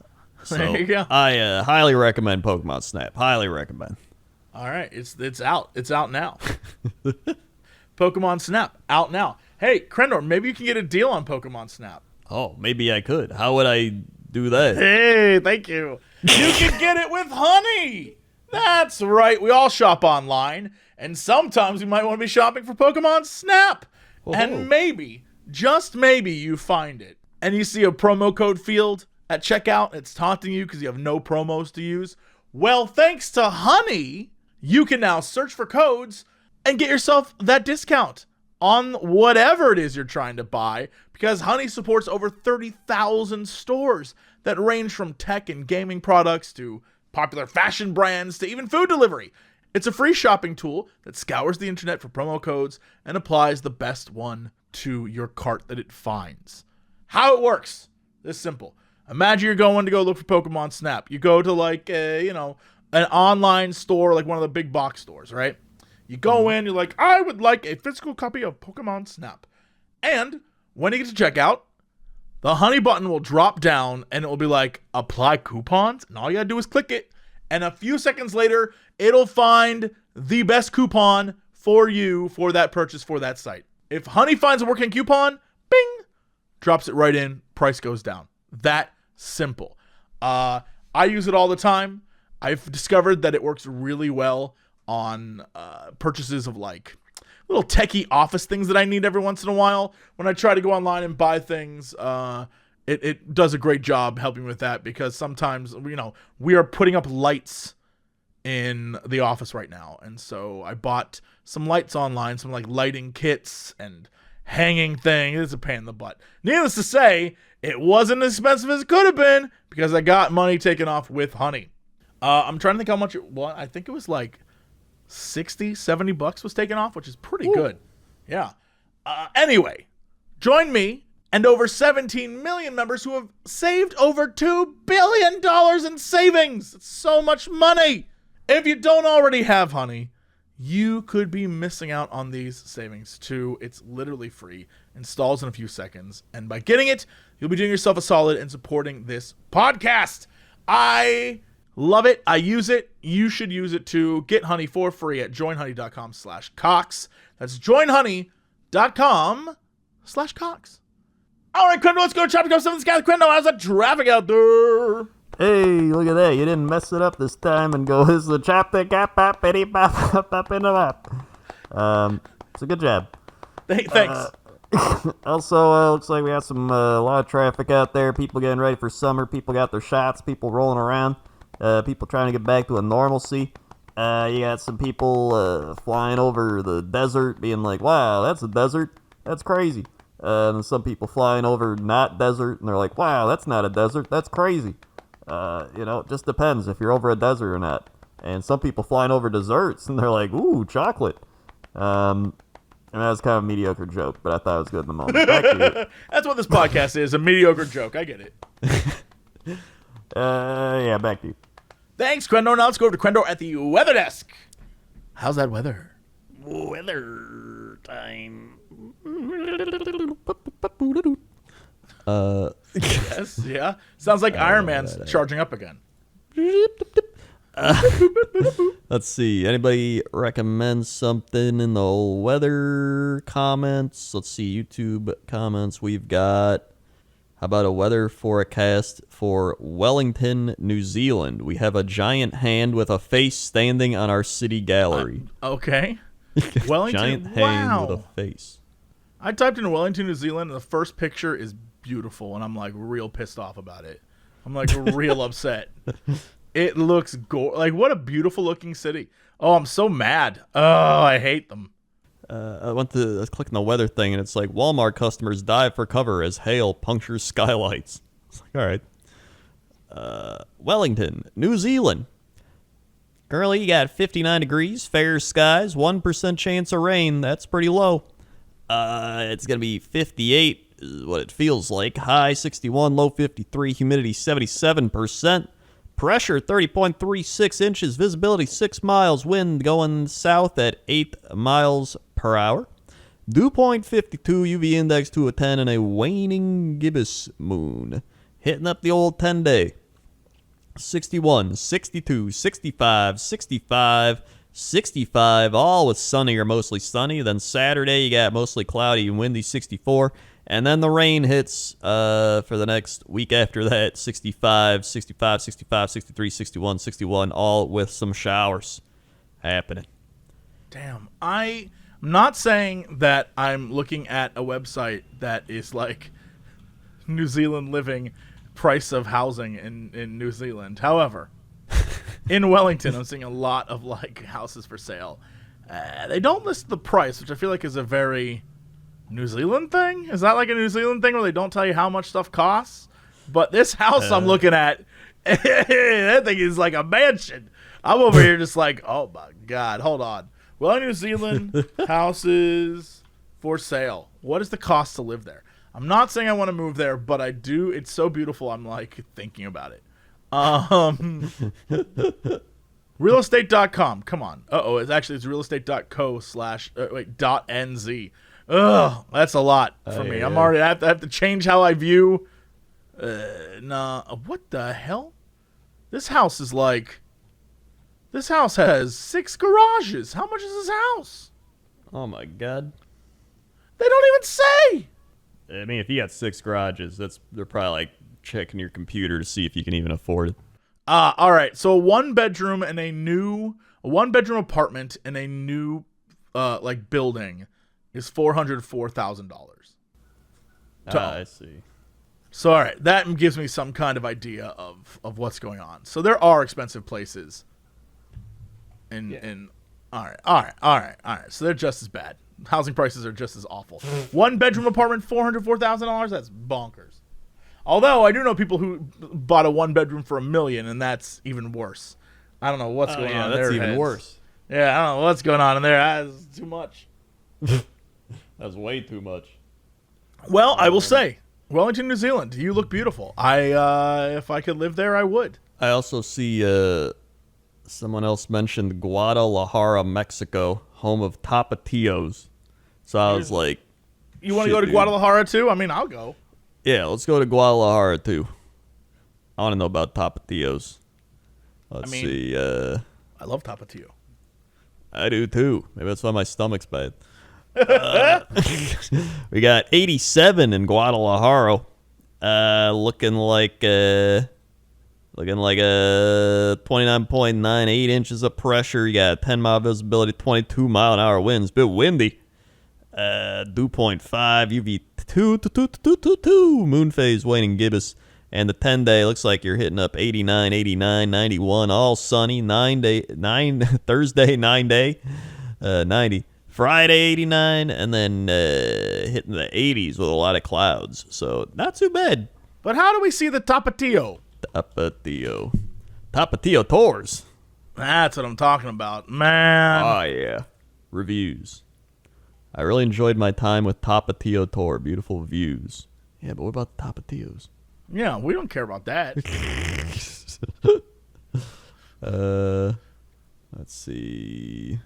There you go. I highly recommend Pokemon Snap. Highly recommend. All right, it's out. It's out now. Pokemon Snap out now. Hey, Crendor, maybe you can get a deal on Pokemon Snap. Oh, maybe I could. How would I do that? Hey, thank you. You can get it with honey. That's right. We all shop online, and sometimes we might want to be shopping for Pokemon Snap. Oh. And maybe, just maybe, you find it, and you see a promo code field at checkout, and it's taunting you because you have no promos to use. Well, thanks to Honey, you can now search for codes and get yourself that discount on whatever it is you're trying to buy, because Honey supports over 30,000 stores that range from tech and gaming products to popular fashion brands to even food delivery. It's a free shopping tool that scours the internet for promo codes and applies the best one to your cart that it finds. How it works, this simple. Imagine you're going to go look for Pokemon Snap. You go to like an online store, like one of the big box stores, right? You go in, you're like, I would like a physical copy of Pokemon Snap. And when you get to checkout, the Honey button will drop down and it will be like, apply coupons. And all you gotta do is click it. And a few seconds later, it'll find the best coupon for you for that purchase for that site. If Honey finds a working coupon, bing, drops it right in, price goes down. That simple. I use it all the time. I've discovered that it works really well on purchases of like little techie office things that I need every once in a while. When I try to go online and buy things, it does a great job helping with that, because sometimes, we are putting up lights in the office right now. And so I bought some lights online, some like lighting kits and hanging thing. It's a pain in the butt. Needless to say, it wasn't as expensive as it could have been because I got money taken off with Honey. I'm trying to think how much it was. I think it was like $60-$70 was taken off, which is pretty good. Yeah. Anyway, join me and over 17 million members who have saved over $2 billion in savings. It's so much money. If you don't already have Honey, you could be missing out on these savings too. It's literally free, installs in a few seconds, and by getting it, you'll be doing yourself a solid and supporting this podcast. I love it. I use it. You should use it too. Get Honey for free at joinhoney.com/Cox. That's joinhoney.com/Cox. All right, Crendor, let's go to Chapter 7. Crendor, how's the traffic out there? Hey, look at that. You didn't mess it up this time and go, this is the chapter, pop in the map. So good job. Thanks. Also, looks like we got a lot of traffic out there. People getting ready for summer. People got their shots. People rolling around. People trying to get back to a normalcy. You got some people flying over the desert being like, wow, that's a desert. That's crazy. And some people flying over not desert, and they're like, wow, that's not a desert. That's crazy. It just depends if you're over a desert or not. And some people flying over desserts, and they're like, ooh, chocolate. And that was kind of a mediocre joke, but I thought it was good in the moment. Back to you. That's what this podcast is, a mediocre joke. I get it. Yeah, back to you. Thanks, Crendor. Now let's go over to Crendor at the weather desk. How's that weather? Weather time. Yes, yeah. Sounds like Iron Man's charging up again. Let's see. Anybody recommend something in the old weather comments? Let's see. YouTube comments. We've got, how about a weather forecast for Wellington, New Zealand? We have a giant hand with a face standing on our city gallery. Okay. Wellington, giant hand with a face. I typed in Wellington, New Zealand, and the first picture is beautiful, and I'm like real pissed off about it. I'm like real upset. It looks like what a beautiful looking city. Oh, I'm so mad. Oh, I hate them. I was clicking the weather thing, and it's like Walmart customers dive for cover as hail punctures skylights. It's like, all right. Wellington, New Zealand. Currently, you got 59 degrees, fair skies, 1% chance of rain. That's pretty low. It's going to be 58 is what it feels like. High 61, low 53, humidity 77%. Pressure 30.36 inches, visibility 6 miles, wind going south at 8 miles per hour. Dew point 52, UV index to a 10, and a waning gibbous moon. Hitting up the old 10-day. 61, 62, 65, 65, 65, all with sunny or mostly sunny. Then Saturday, you got mostly cloudy and windy, 64. And then the rain hits for the next week after that, 65, 65, 65, 63, 61, 61, all with some showers happening. Damn. I'm not saying that I'm looking at a website that is like New Zealand living price of housing in New Zealand. However, in Wellington, I'm seeing a lot of like houses for sale. They don't list the price, which I feel like is a very New Zealand thing. Is that like a New Zealand thing where they don't tell you how much stuff costs? But this house I'm looking at, that thing is like a mansion. I'm over here just like, oh my God, hold on. Well, New Zealand houses for sale. What is the cost to live there? I'm not saying I want to move there, but I do. It's so beautiful. I'm like thinking about it. Realestate.com. Come on. It's realestate.co/.nz. Ugh, that's a lot for me. Yeah. I'm already. I have to change how I view. What the hell? This house is like. This house has 6 garages. How much is this house? Oh my God. They don't even say. I mean, if you got 6 garages, they're probably like checking your computer to see if you can even afford it. All right. So a 1-bedroom apartment in a new like building is $404,000. I see. So all right, that gives me some kind of idea of what's going on. So there are expensive places. All right. So they're just as bad. Housing prices are just as awful. 1-bedroom apartment, $404,000. That's bonkers. Although I do know people who bought a 1-bedroom for $1 million, and that's even worse. I don't know what's going on in their that's even heads. worse. Yeah, I don't know what's going on in there. That's too much. That's way too much. Well, I will say, Wellington, New Zealand, you look beautiful. If I could live there, I would. I also see someone else mentioned Guadalajara, Mexico, home of Tapatios. So I was like, You want to go to dude. Guadalajara too? I mean, I'll go. Yeah, let's go to Guadalajara too. I want to know about Tapatios. Let's see. I love Tapatio. I do too. Maybe that's why my stomach's bad. We got 87 in Guadalajara. Looking like 29.98 inches of pressure. You got 10-mile visibility, 22-mile-an-hour winds. Bit windy. Dew point 5, UV 2, moon phase waning gibbous. And the 10-day looks like you're hitting up 89, 89, 91, all sunny. Thursday, 9-day, 90. Friday, 89, and then hitting the 80s with a lot of clouds. So not too bad. But how do we see the Tapatio? Tapatio tours. That's what I'm talking about, man. Oh, yeah. Reviews. I really enjoyed my time with Tapatio Tour. Beautiful views. Yeah, but what about the Tapatios? Yeah, we don't care about that. Let's see.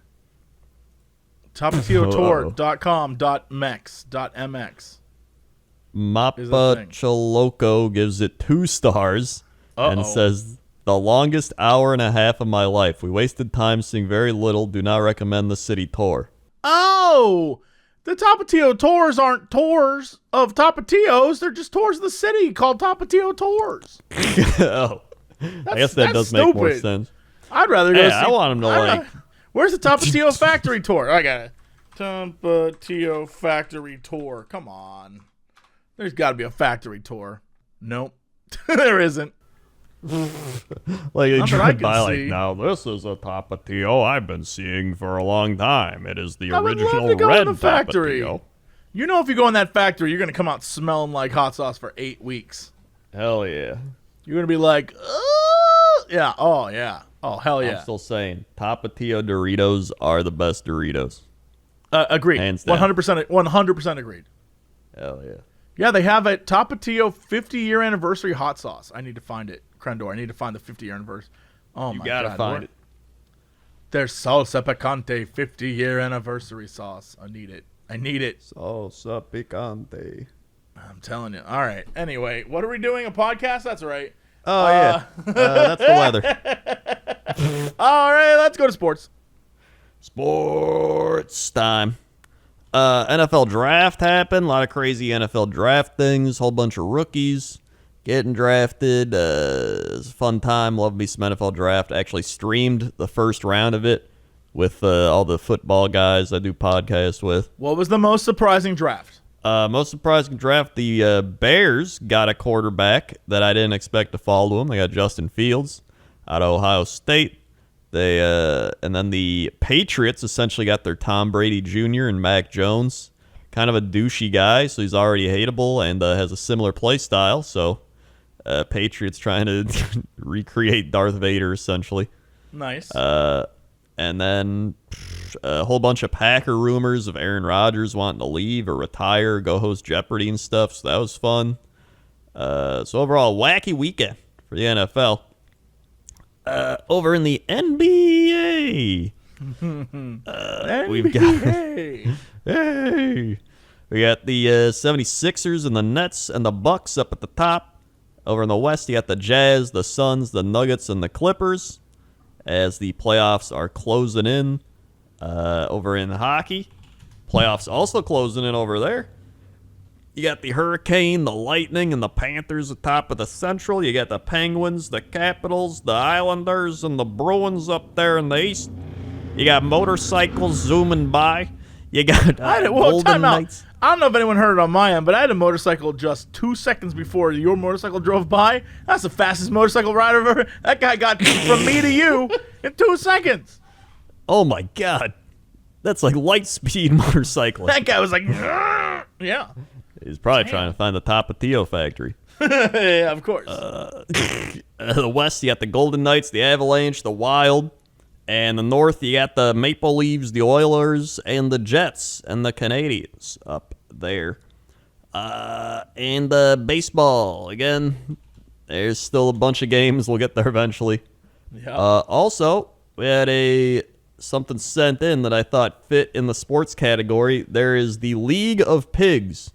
TapatioTour.com.mx. Mappa Choloco gives it 2 stars and says, the longest hour and a half of my life. We wasted time seeing very little. Do not recommend the city tour. Oh, the Tapatio tours aren't tours of Tapatios. They're just tours of the city called Tapatio Tours. Oh, I guess that does make more sense. I'd rather go see. I want him to like. Where's the Tapatio factory tour? I got it. Tapatio factory tour. Come on. There's got to be a factory tour. Nope. There isn't. Like they Not that I drive can by see. like, now this is a Tapatio I've been seeing for a long time. It is the I would love original to go red in the factory. Tapatio. You know, if you go in that factory, you're going to come out smelling like hot sauce for 8 weeks. Hell yeah. You're going to be like, yeah, oh, yeah. Oh, hell yeah. I'm still saying Tapatio Doritos are the best Doritos. Agreed. Hands down. 100% agreed. Hell yeah. Yeah, they have a Tapatio 50-year anniversary hot sauce. I need to find it. Crendor. I need to find the 50-year anniversary. Oh, my God. You gotta find it. There's salsa picante 50-year anniversary sauce. I need it. Salsa picante. I'm telling you. All right. Anyway, what are we doing? A podcast? That's right. Oh, yeah. That's the weather. All right, let's go to sports. Sports time. NFL draft happened. A lot of crazy NFL draft things. Whole bunch of rookies getting drafted. It was a fun time. Love me some NFL draft. I actually streamed the first round of it with all the football guys I do podcasts with. What was the most surprising draft? Most surprising draft, the Bears got a quarterback that I didn't expect to fall to them. They got Justin Fields out of Ohio State. And then the Patriots essentially got their Tom Brady Jr. and Mac Jones. Kind of a douchey guy, so he's already hateable and has a similar play style. So Patriots trying to recreate Darth Vader, essentially. Nice. And then a whole bunch of Packer rumors of Aaron Rodgers wanting to leave or retire, or go host Jeopardy and stuff. So that was fun. So overall, wacky weekend for the NFL. Over in the NBA, we've got we got the 76ers and the Nets and the Bucks up at the top. Over in the West, you got the Jazz, the Suns, the Nuggets, and the Clippers as the playoffs are closing in. Over in hockey, playoffs also closing in over there. You got the Hurricane, the Lightning, and the Panthers at top of the Central. You got the Penguins, the Capitals, the Islanders, and the Bruins up there in the East. You got motorcycles zooming by. You got Golden Knights. I don't know if anyone heard it on my end, but I had a motorcycle just 2 seconds before your motorcycle drove by. That's the fastest motorcycle rider I've ever. That guy got from me to you in 2 seconds. Oh my God, that's like light speed motorcycling. That guy was like, yeah. He's probably trying to find the Tapatio factory. Yeah, of course. The West, you got the Golden Knights, the Avalanche, the Wild. And the North, you got the Maple Leafs, the Oilers, and the Jets, and the Canadiens up there. And baseball, again, there's still a bunch of games. We'll get there eventually. Yeah. Also, we had something sent in that I thought fit in the sports category. There is the League of Pigs.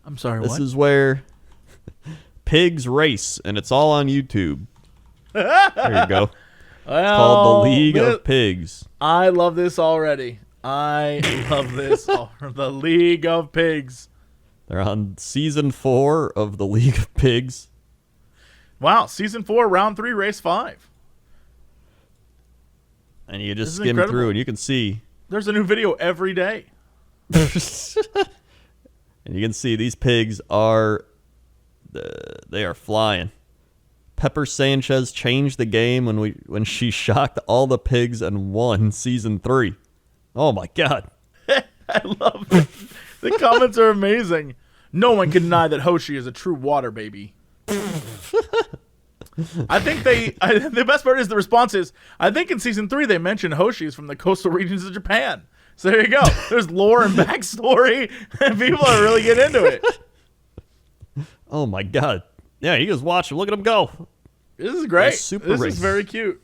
I'm sorry, This what? is where pigs race, and it's all on YouTube. There you go. It's called the League of Pigs. I love this already. I love this. The League of Pigs. They're on season 4 of the League of Pigs. Wow, season 4, round 3, race 5. And you just This is skim incredible. through, and you can see. There's a new video every day. And you can see these pigs are, they are flying. Pepper Sanchez changed the game when she shocked all the pigs and won season 3. Oh my God. I love it. The comments are amazing. No one can deny that Hoshi is a true water baby. I think the best part is the response is, I think in season 3 they mentioned Hoshi is from the coastal regions of Japan. So there you go. There's lore and backstory, and people are really getting into it. Oh my God. Yeah, you just watch him. Look at him go. This is great. Super This race. is very cute.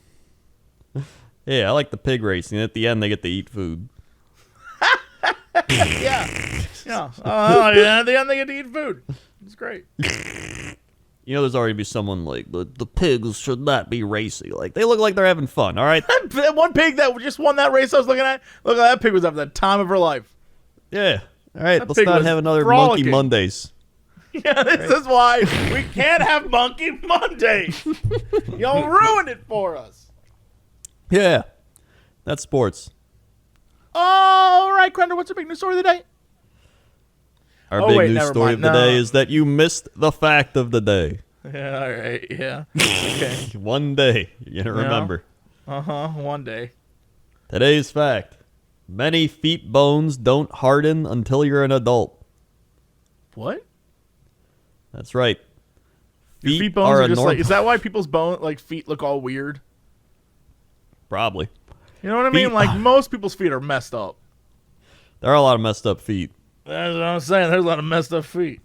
Yeah, I like the pig racing. At the end, they get to eat food. Yeah. Yeah. Oh, yeah. At the end, they get to eat food. It's great. You know, there's already be someone like, the pigs should not be racing. Like, they look like they're having fun, all right? That one pig that just won that race I was looking at, look, that pig was having the time of her life. Yeah. All right, That let's pig not was have another frolicking. Monkey Mondays. Yeah, this is why we can't have Monkey Mondays. Y'all ruined it for us. Yeah. That's sports. All right, Crendor, what's the big news story of the day? Our Oh, big wait, news never story mind. of the day is that you missed the fact of the day. Yeah, all right, yeah. Okay. One day. You're going to remember. One day. Today's fact. Many feet bones don't harden until you're an adult. What? That's right. Your feet bones are just like, is that why people's feet look all weird? Probably. You know what I mean? Like, most people's feet are messed up. There are a lot of messed up feet. That's what I'm saying. There's a lot of messed up feet.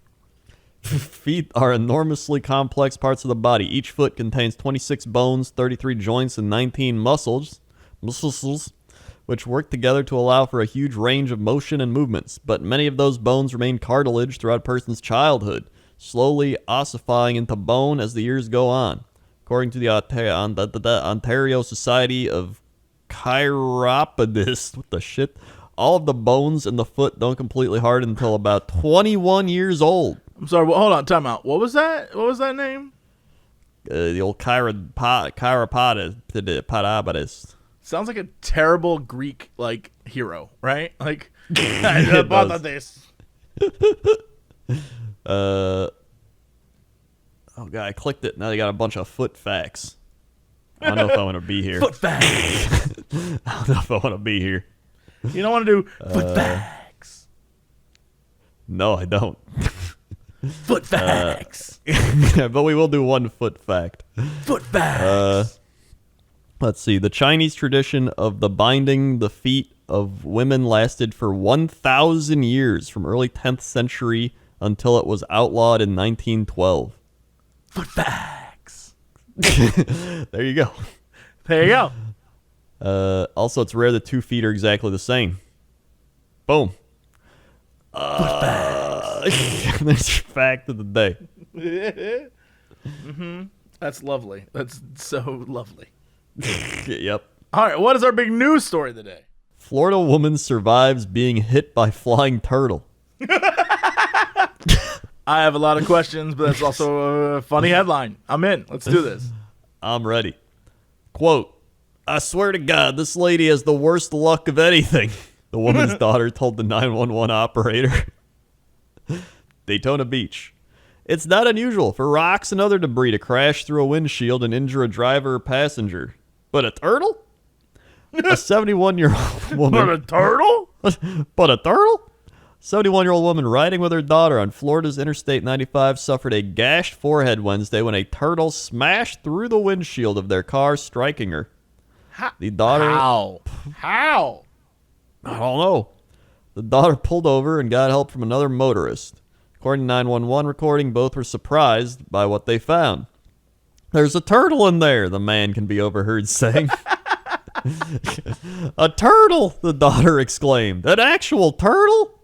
Feet are enormously complex parts of the body. Each foot contains 26 bones, 33 joints, and 19 muscles, which work together to allow for a huge range of motion and movements. But many of those bones remain cartilage throughout a person's childhood, slowly ossifying into bone as the years go on. According to the Ontario Society of chiropodist. What the shit? All of the bones in the foot don't completely harden until about 21 years old. I'm sorry. Well, hold on. Time out. What was that? What was that name? The old chiropodist. Sounds like a terrible Greek hero, right? Like I bought this. Oh god, I clicked it. Now they got a bunch of foot facts. I don't know if I want to be here. Foot facts. I don't know if I want to be here. You don't want to do foot facts. No, I don't. Foot facts. But we will do one foot fact. Foot facts. Let's see. The Chinese tradition of the binding the feet of women lasted for 1,000 years, from early 10th century until it was outlawed in 1912. Foot facts. There you go. There you go. Also, it's rare that 2 feet are exactly the same. Boom. Foot facts. There's your fact of the day. Mm-hmm. That's lovely. That's so lovely. Yep. All right, what is our big news story today? Florida woman survives being hit by flying turtle. I have a lot of questions, but that's also a funny headline. I'm in. Let's do this. I'm ready. Quote, I swear to God, this lady has the worst luck of anything, the woman's daughter told the 911 operator. Daytona Beach. It's not unusual for rocks and other debris to crash through a windshield and injure a driver or passenger. But a turtle? A 71-year-old woman. But a turtle? But a turtle? 71-year-old woman riding with her daughter on Florida's Interstate 95 suffered a gashed forehead Wednesday when a turtle smashed through the windshield of their car, striking her. The daughter... How? I don't know. The daughter pulled over and got help from another motorist. According to 911 recording, both were surprised by what they found. There's a turtle in there, the man can be overheard saying. A turtle, the daughter exclaimed. An actual turtle?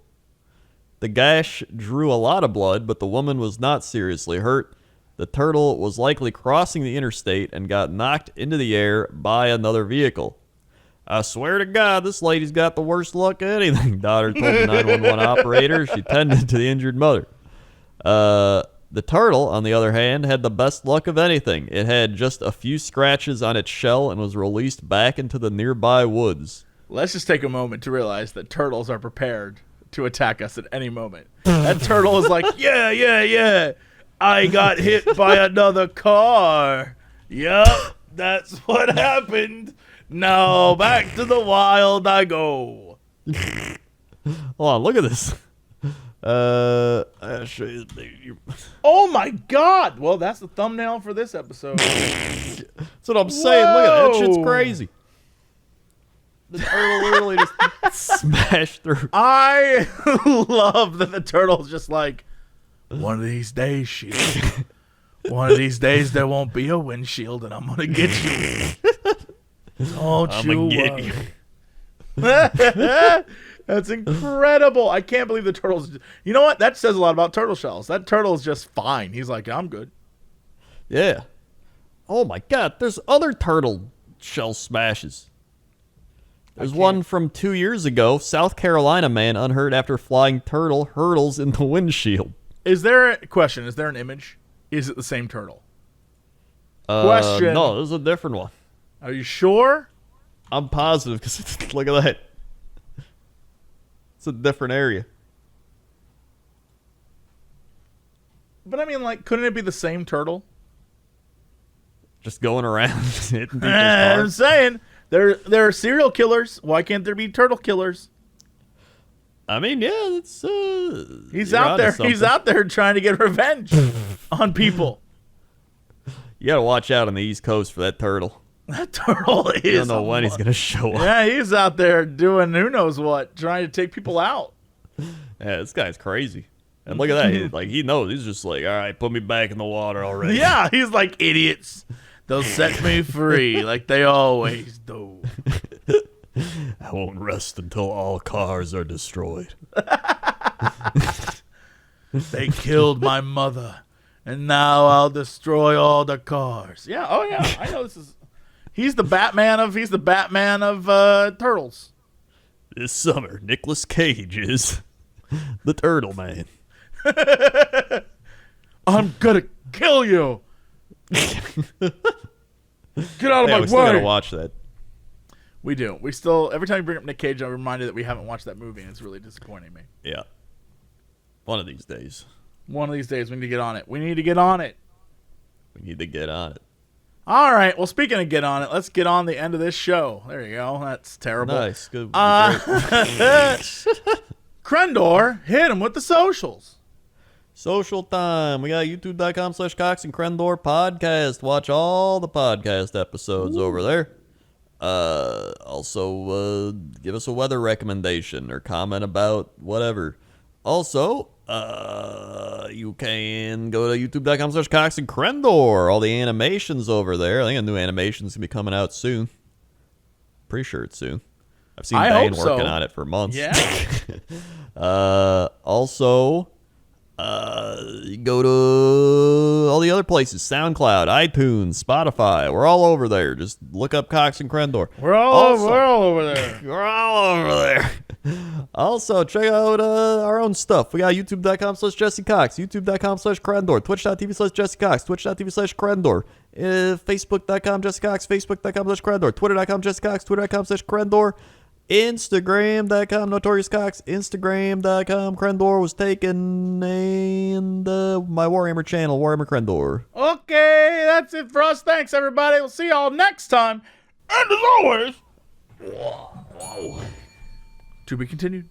The gash drew a lot of blood, but the woman was not seriously hurt. The turtle was likely crossing the interstate and got knocked into the air by another vehicle. I swear to God, this lady's got the worst luck of anything, daughter told the 911 operator. She tended to the injured mother. The turtle, on the other hand, had the best luck of anything. It had just a few scratches on its shell and was released back into the nearby woods. Let's just take a moment to realize that turtles are prepared to attack us at any moment. That turtle is like, yeah. I got hit by another car. Yup, that's what happened. Now back to the wild I go. Hold on, look at this. I'll show you the Oh my God! Well, that's the thumbnail for this episode. That's what I'm saying. Look at that. That shit's crazy. The turtle literally just smashed through. I love that the turtle's just like, one of these days, Shield. One of these days there won't be a windshield and I'm gonna get you. Don't you worry. That's incredible. I can't believe the turtle's... You know what? That says a lot about turtle shells. That turtle's just fine. He's like, I'm good. Yeah. Oh my God. There's other turtle shell smashes. There's one from 2 years ago. South Carolina man unhurt after flying turtle hurdles in the windshield. Is there a question? Is there an image? Is it the same turtle? Question. No, this is a different one. Are you sure? I'm positive because look at that. It's a different area. But I mean, like, couldn't it be the same turtle? Just going around hitting people's I'm cars. saying there are serial killers. Why can't there be turtle killers? I mean, yeah, it's He's out there. He's out there trying to get revenge on people. You gotta watch out on the East Coast for that turtle. That turtle is. You don't know when he's gonna show up. Yeah, he's out there doing who knows what, trying to take people out. Yeah, this guy's crazy. And look at that. He knows. He's just like, all right, put me back in the water already. Yeah, he's like, idiots. They'll set me free like they always do. I won't rest until all cars are destroyed. They killed my mother, and now I'll destroy all the cars. Yeah, oh yeah, I know this is... He's the Batman of Turtles. This summer, Nicolas Cage is the Turtle Man. I'm gonna kill you. Get out of my We still way. gotta watch that. We do. We still, every time you bring up Nick Cage, I'm reminded that we haven't watched that movie, and it's really disappointing me. Yeah. One of these days. One of these days, we need to get on it. We need to get on it. We need to get on it. All right. Well, speaking of get on it, let's get on the end of this show. There you go. That's terrible. Nice. Good. Crendor, hit him with the socials. Social time. We got youtube.com/Cox and Crendor podcast. Watch all the podcast episodes over there. Also, give us a weather recommendation or comment about whatever. Also, you can go to youtube.com/Cox and Crendor. All the animations over there. I think a new animation's going to be coming out soon. Pretty sure it's soon. I've seen Bane working on it for months. Yeah. Also, you go to all the other places: SoundCloud, iTunes, Spotify. We're all over there. Just look up Cox and Crendor. We're all over there. We're all over there. Also, check out our own stuff. We got youtube.com/Jesse Cox, youtube.com/Crendor, twitch.tv/Jesse Cox, twitch.tv/Crendor, facebook.com Jesse Cox, facebook.com/Crendor, twitter.com Jesse Cox, twitter.com/Crendor, Instagram.com Notorious Cox, Instagram.com Crendor was taken, and my Warhammer channel, Warhammer Crendor. Okay, that's it for us. Thanks, everybody. We'll see y'all next time. And as always, to be continued.